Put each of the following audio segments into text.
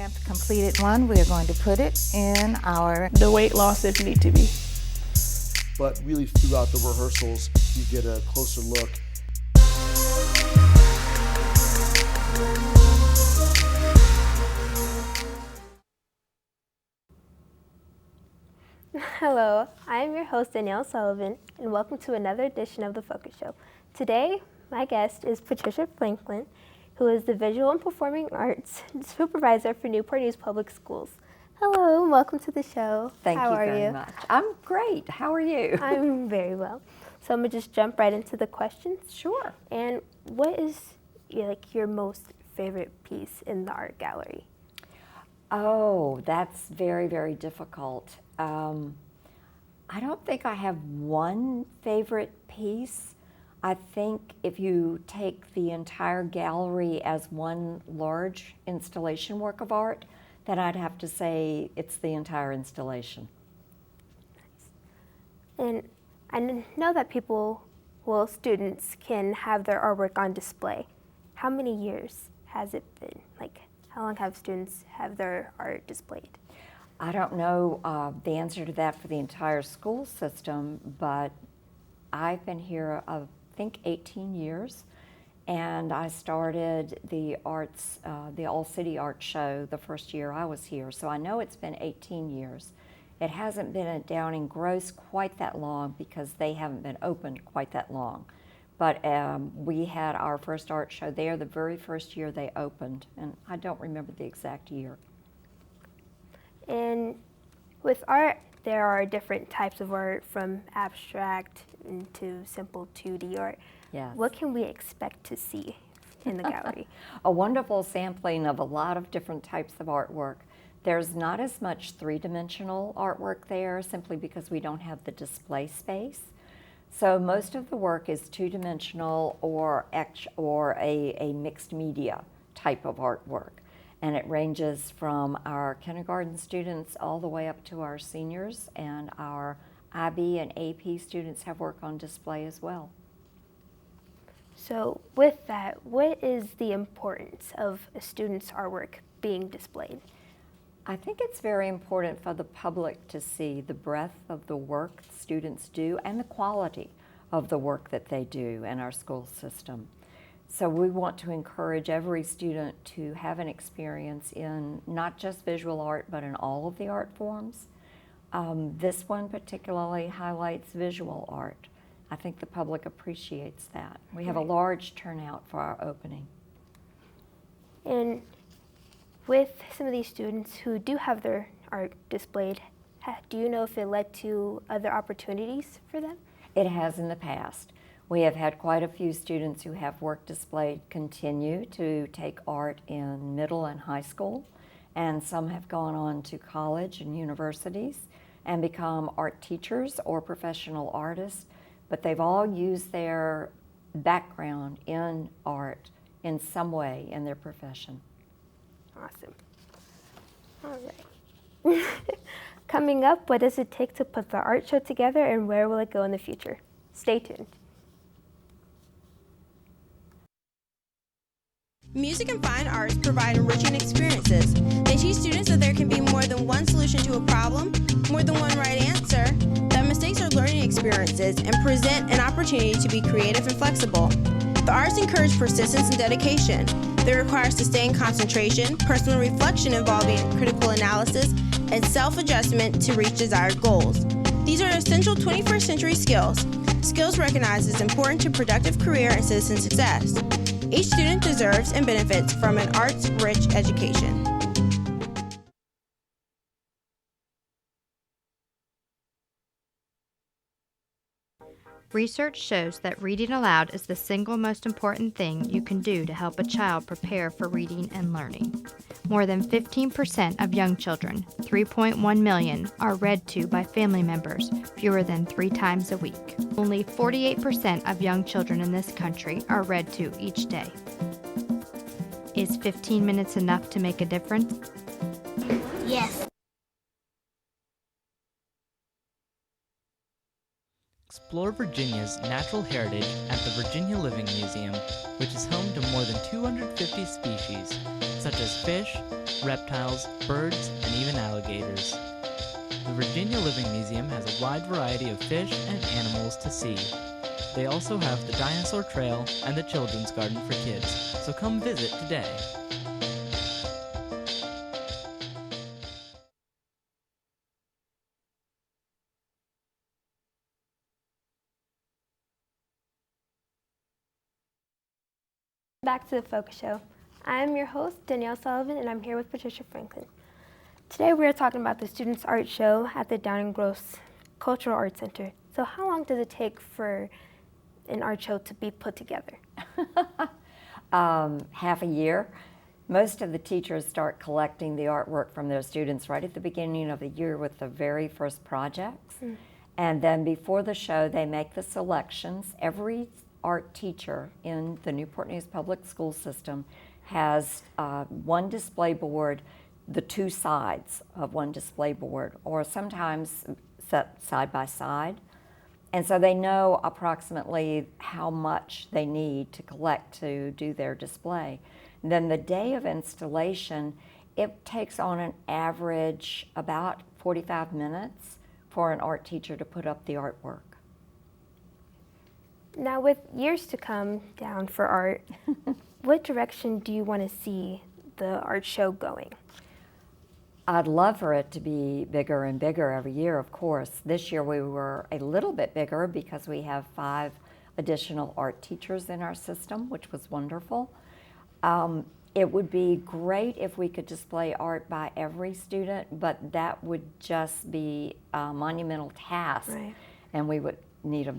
10th completed one. We are going to put it in our the weight loss if need to be. But really throughout the rehearsals, you get a closer look. Hello, I am your host Danielle Sullivan, and welcome to another edition of The Focus Show. Today, my guest is Patricia Franklin, who is the Visual and Performing Arts Supervisor for Newport News Public Schools. Hello, and welcome to the show. Thank you very much. I'm great. How are you? I'm very well. So I'm going to just jump right into the questions. Sure. And what is your most favorite piece in the art gallery? Oh, that's very, very difficult. I don't think I have one favorite piece. I think if you take the entire gallery as one large installation work of art, then I'd have to say it's the entire installation. Nice. And I know that students can have their artwork on display. How many years has it been? How long have students have their art displayed? I don't know the answer to that for the entire school system, but I've been here, I think, 18 years, and I started the arts, the All-City Art Show the first year I was here, so I know it's been 18 years. It hasn't been at Downing Gross quite that long because they haven't been open quite that long. But we had our first art show there the very first year they opened, and I don't remember the exact year. And with art, there are different types of art, from abstract into simple 2D art. Yes. What can we expect to see in the gallery? A wonderful sampling of a lot of different types of artwork. There's not as much three-dimensional artwork there simply because we don't have the display space. So most of the work is two-dimensional or a mixed media type of artwork. And it ranges from our kindergarten students all the way up to our seniors, and our IB and AP students have work on display as well. So with that, what is the importance of a student's artwork being displayed? I think it's very important for the public to see the breadth of the work students do and the quality of the work that they do in our school system. So we want to encourage every student to have an experience in not just visual art, but in all of the art forms. This one particularly highlights visual art. I think the public appreciates that. We have a large turnout for our opening. And with some of these students who do have their art displayed, do you know if it led to other opportunities for them? It has in the past. We have had quite a few students who have work displayed continue to take art in middle and high school, and some have gone on to college and universities and become art teachers or professional artists, but they've all used their background in art in some way in their profession. Awesome. All right. Coming up, what does it take to put the art show together, and where will it go in the future? Stay tuned. Music and fine arts provide enriching experiences. They teach students that there can be more than one solution to a problem, more than one right answer, that mistakes are learning experiences, and present an opportunity to be creative and flexible. The arts encourage persistence and dedication. They require sustained concentration, personal reflection involving critical analysis, and self-adjustment to reach desired goals. These are essential 21st century skills. Skills recognized as important to productive career and citizen success. Each student deserves and benefits from an arts-rich education. Research shows that reading aloud is the single most important thing you can do to help a child prepare for reading and learning. More than 15% of young children, 3.1 million, are read to by family members fewer than 3 times a week. Only 48% of young children in this country are read to each day. Is 15 minutes enough to make a difference? Yes. explore Virginia's natural heritage at the Virginia Living Museum, which is home to more than 250 species, such as fish, reptiles, birds, and even alligators. The Virginia Living Museum has a wide variety of fish and animals to see. They also have the Dinosaur Trail and the Children's Garden for kids, so come visit today. Back to the Focus Show. I'm your host, Danielle Sullivan, and I'm here with Patricia Franklin. Today we are talking about the Students' Art Show at the Down & Gross Cultural Arts Center. So how long does it take for an art show to be put together? Half a year. Most of the teachers start collecting the artwork from their students right at the beginning of the year with the very first projects. And then before the show, they make the selections. Every art teacher in the Newport News Public School System has one display board, the two sides of one display board, or sometimes set side by side. And so they know approximately how much they need to collect to do their display. And then the day of installation, it takes on an average about 45 minutes for an art teacher to put up the artwork. Now, with years to come down for art, what direction do you want to see the art show going? I'd love for it to be bigger and bigger every year, of course. This year we were a little bit bigger because we have 5 additional art teachers in our system, which was wonderful. It would be great if we could display art by every student, but that would just be a monumental task. Right. And we would need a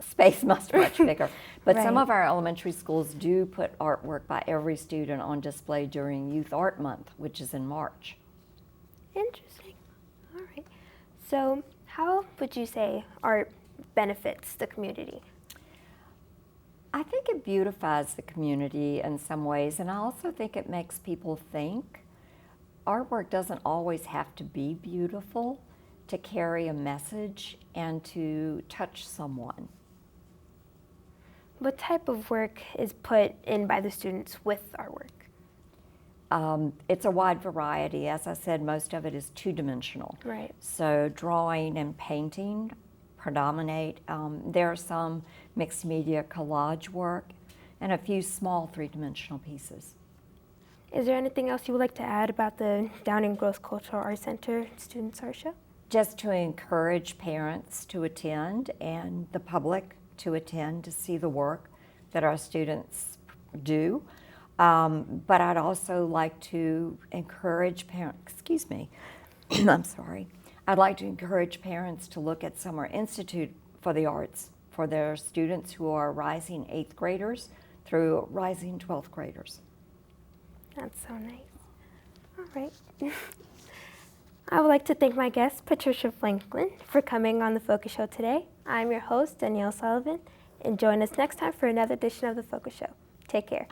space much bigger. But some Right. of our elementary schools do put artwork by every student on display during Youth Art Month, which is in March. Interesting. All right. So how would you say art benefits the community? I think it beautifies the community in some ways, and I also think it makes people think. Artwork doesn't always have to be beautiful to carry a message and to touch someone. What type of work is put in by the students with artwork? It's a wide variety. As I said, most of it is two-dimensional. Right. So drawing and painting predominate. There are some mixed media collage work and a few small three-dimensional pieces. Is there anything else you would like to add about the Down & Gross Cultural Arts Center Students Art Show? Just to encourage parents to attend and the public to attend to see the work that our students do. But I'd also like to encourage parents, I'm sorry. I'd like to encourage parents to look at Summer Institute for the Arts for their students who are rising 8th graders through rising 12th graders. That's so nice. All right. I would like to thank my guest, Patricia Franklin, for coming on the Focus Show today. I'm your host, Danielle Sullivan, and join us next time for another edition of the Focus Show. Take care.